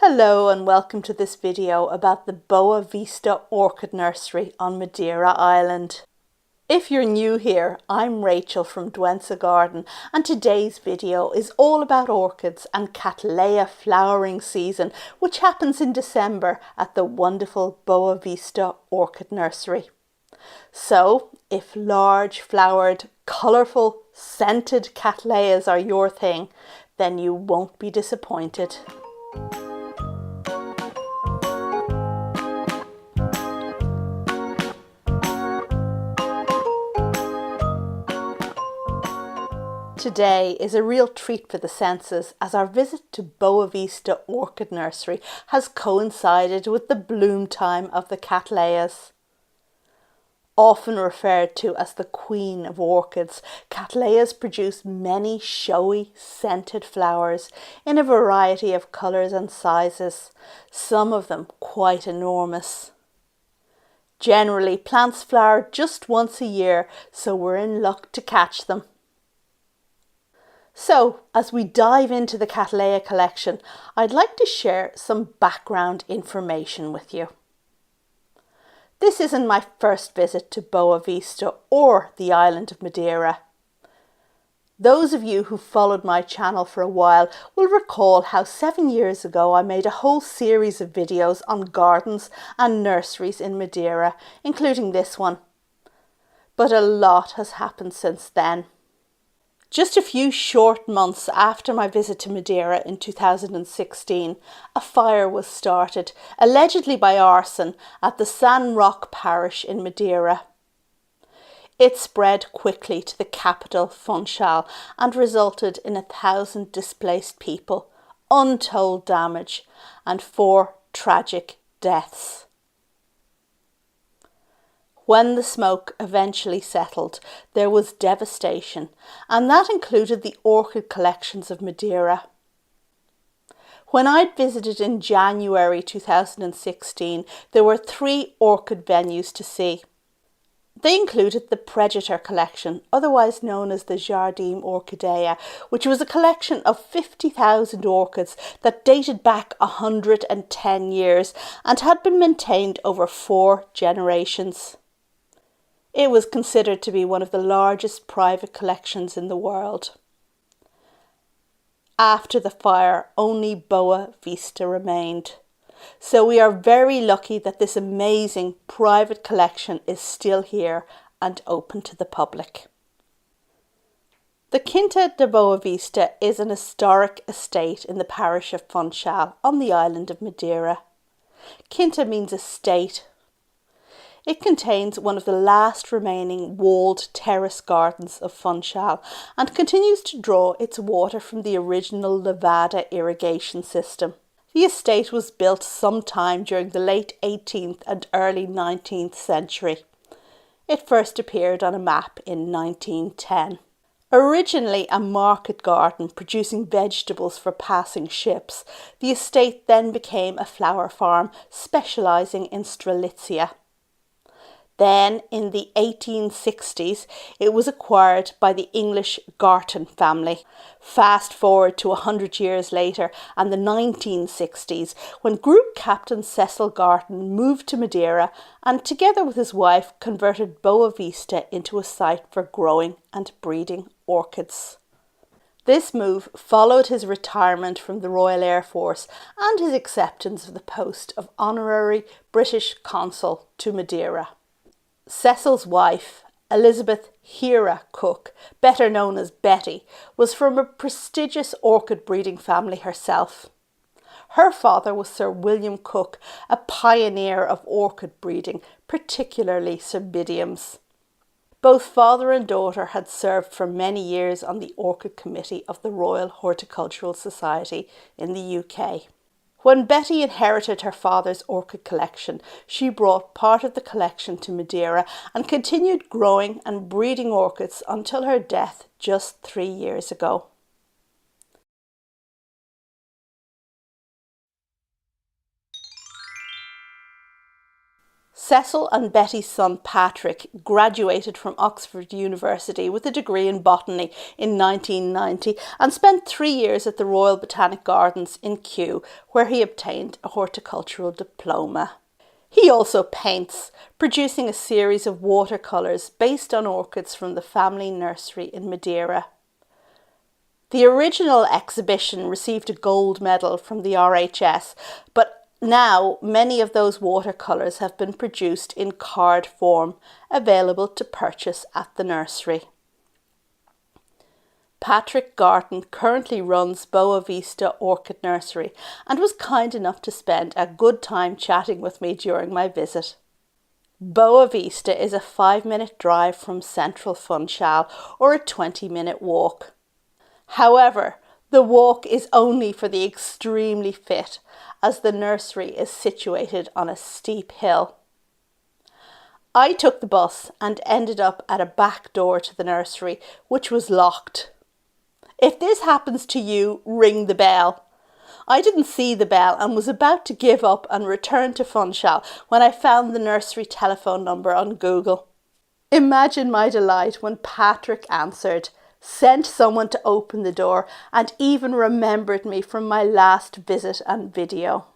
Hello and welcome to this video about the Boa Vista Orchid Nursery on Madeira Island. If you're new here, I'm Rachel from Douentza Garden, and today's video is all about orchids and Cattleya flowering season, which happens in December at the wonderful Boa Vista Orchid Nursery. So, if large flowered, colourful, scented Cattleyas are your thing, then you won't be disappointed. Today is a real treat for the senses as our visit to Boa Vista Orchid Nursery has coincided with the bloom time of the Cattleyas. Often referred to as the Queen of Orchids, Cattleyas produce many showy, scented flowers in a variety of colours and sizes, some of them quite enormous. Generally, plants flower just once a year, so we're in luck to catch them. So, as we dive into the Cattleya collection, I'd like to share some background information with you. This isn't my first visit to Boa Vista or the island of Madeira. Those of you who followed my channel for a while will recall how 7 years ago I made a whole series of videos on gardens and nurseries in Madeira, including this one. But a lot has happened since then. Just a few short months after my visit to Madeira in 2016, a fire was started, allegedly by arson, at the San Roque parish in Madeira. It spread quickly to the capital, Funchal, and resulted in 1,000 displaced people, untold damage, and 4 tragic deaths. When the smoke eventually settled, there was devastation, and that included the orchid collections of Madeira. When I'd visited in January 2016, there were 3 orchid venues to see. They included the Predator collection, otherwise known as the Jade Vine, which was a collection of 50,000 orchids that dated back 110 years and had been maintained over 4 generations. It was considered to be one of the largest private collections in the world. After the fire, only Boa Vista remained. So we are very lucky that this amazing private collection is still here and open to the public. The Quinta da Boa Vista is an historic estate in the parish of Funchal on the island of Madeira. Quinta means estate. It contains one of the last remaining walled terrace gardens of Funchal and continues to draw its water from the original Nevada irrigation system. The estate was built sometime during the late 18th and early 19th century. It first appeared on a map in 1910. Originally a market garden producing vegetables for passing ships, the estate then became a flower farm specialising in strelitzia. Then, in the 1860s, it was acquired by the English Garton family. Fast forward to 100 years later and the 1960s, when Group Captain Cecil Garton moved to Madeira and, together with his wife, converted Boa Vista into a site for growing and breeding orchids. This move followed his retirement from the Royal Air Force and his acceptance of the post of Honorary British Consul to Madeira. Cecil's wife, Elizabeth Hera Cook, better known as Betty, was from a prestigious orchid breeding family herself. Her father was Sir William Cook, a pioneer of orchid breeding, particularly cymbidiums. Both father and daughter had served for many years on the Orchid Committee of the Royal Horticultural Society in the UK. When Betty inherited her father's orchid collection, she brought part of the collection to Madeira and continued growing and breeding orchids until her death just 3 years ago. Cecil and Betty's son Patrick graduated from Oxford University with a degree in botany in 1990 and spent 3 years at the Royal Botanic Gardens in Kew, where he obtained a horticultural diploma. He also paints, producing a series of watercolours based on orchids from the family nursery in Madeira. The original exhibition received a gold medal from the RHS, but now many of those watercolours have been produced in card form, available to purchase at the nursery. Patrick Garton currently runs Boa Vista Orchid Nursery and was kind enough to spend a good time chatting with me during my visit. Boa Vista is a 5-minute drive from central Funchal or a 20-minute walk. However, the walk is only for the extremely fit, as the nursery is situated on a steep hill. I took the bus and ended up at a back door to the nursery, which was locked. If this happens to you, ring the bell. I didn't see the bell and was about to give up and return to Funchal when I found the nursery telephone number on Google. Imagine my delight when Patrick answered, sent someone to open the door, and even remembered me from my last visit and video.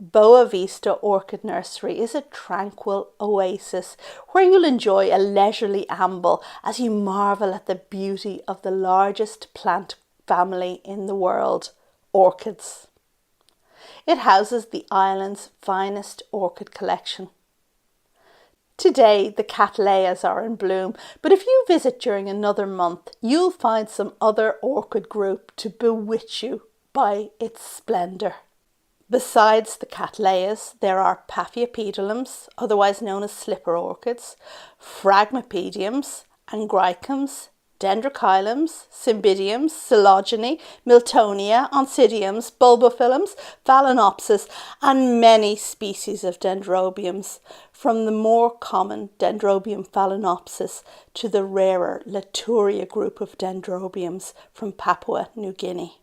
Boa Vista Orchid Nursery is a tranquil oasis where you'll enjoy a leisurely amble as you marvel at the beauty of the largest plant family in the world, orchids. It houses the island's finest orchid collection. Today, the Cattleyas are in bloom, but if you visit during another month, you'll find some other orchid group to bewitch you by its splendour. Besides the Cattleyas, there are Paphiopedilums, otherwise known as slipper orchids, Phragmipediums, Angrychums, Dendrochilums, Cymbidiums, Coleogyne, Miltonia, Oncidiums, Bulbophyllums, Phalaenopsis, and many species of Dendrobiums, from the more common Dendrobium phalaenopsis to the rarer Laturia group of Dendrobiums from Papua New Guinea.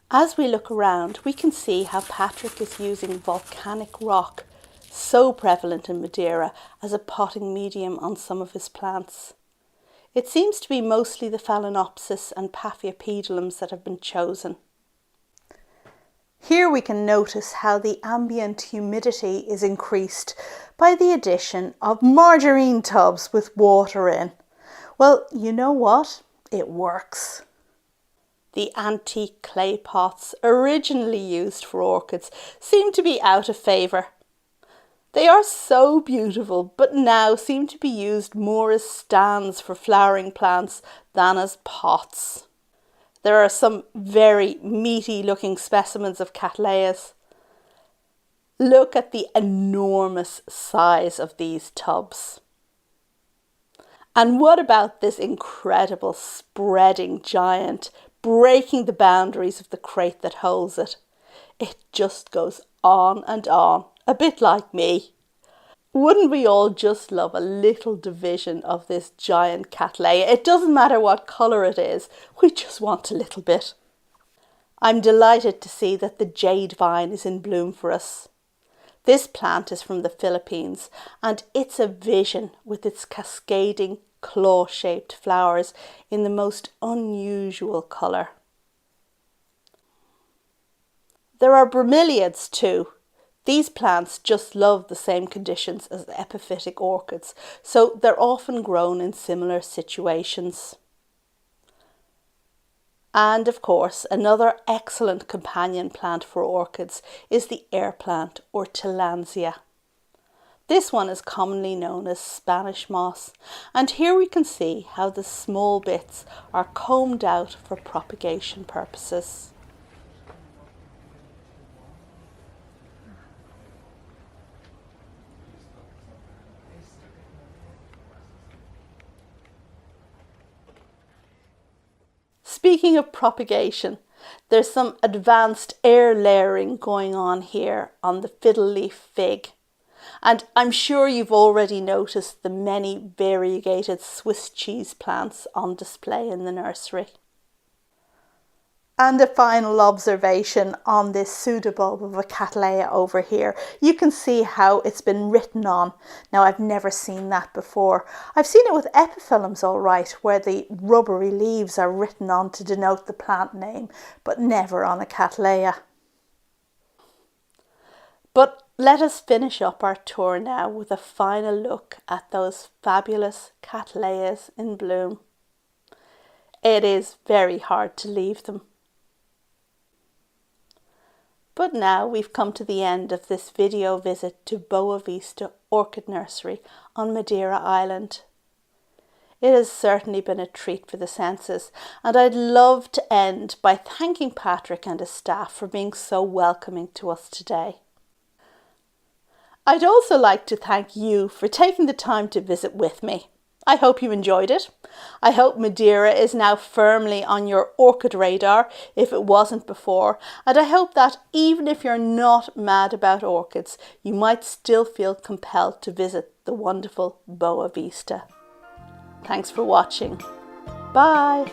As we look around, we can see how Patrick is using volcanic rock, so prevalent in Madeira, as a potting medium on some of his plants. It seems to be mostly the Phalaenopsis and Paphiopedilums that have been chosen. Here we can notice how the ambient humidity is increased by the addition of margarine tubs with water in. Well, you know what? It works. The antique clay pots originally used for orchids seem to be out of favour. They are so beautiful, but now seem to be used more as stands for flowering plants than as pots. There are some very meaty looking specimens of Cattleyas. Look at the enormous size of these tubs. And what about this incredible spreading giant, breaking the boundaries of the crate that holds it? It just goes on and on, a bit like me. Wouldn't we all just love a little division of this giant Cattleya? It doesn't matter what colour it is, we just want a little bit. I'm delighted to see that the Jade Vine is in bloom for us. This plant is from the Philippines and it's a vision with its cascading claw-shaped flowers in the most unusual colour. There are bromeliads too. These plants just love the same conditions as epiphytic orchids, so they're often grown in similar situations. And of course, another excellent companion plant for orchids is the air plant or Tillandsia. This one is commonly known as Spanish moss, and here we can see how the small bits are combed out for propagation purposes. Speaking of propagation, there's some advanced air layering going on here on the fiddle leaf fig. And I'm sure you've already noticed the many variegated Swiss cheese plants on display in the nursery. And a final observation on this pseudobulb of a Cattleya over here. You can see how it's been written on. Now, I've never seen that before. I've seen it with epiphyllums all right, where the rubbery leaves are written on to denote the plant name, but never on a Cattleya. But let us finish up our tour now with a final look at those fabulous Cattleyas in bloom. It is very hard to leave them. But now we've come to the end of this video visit to Boa Vista Orchid Nursery on Madeira Island. It has certainly been a treat for the senses, and I'd love to end by thanking Patrick and his staff for being so welcoming to us today. I'd also like to thank you for taking the time to visit with me. I hope you enjoyed it. I hope Madeira is now firmly on your orchid radar if it wasn't before, and I hope that even if you're not mad about orchids, you might still feel compelled to visit the wonderful Boa Vista. Thanks for watching. Bye.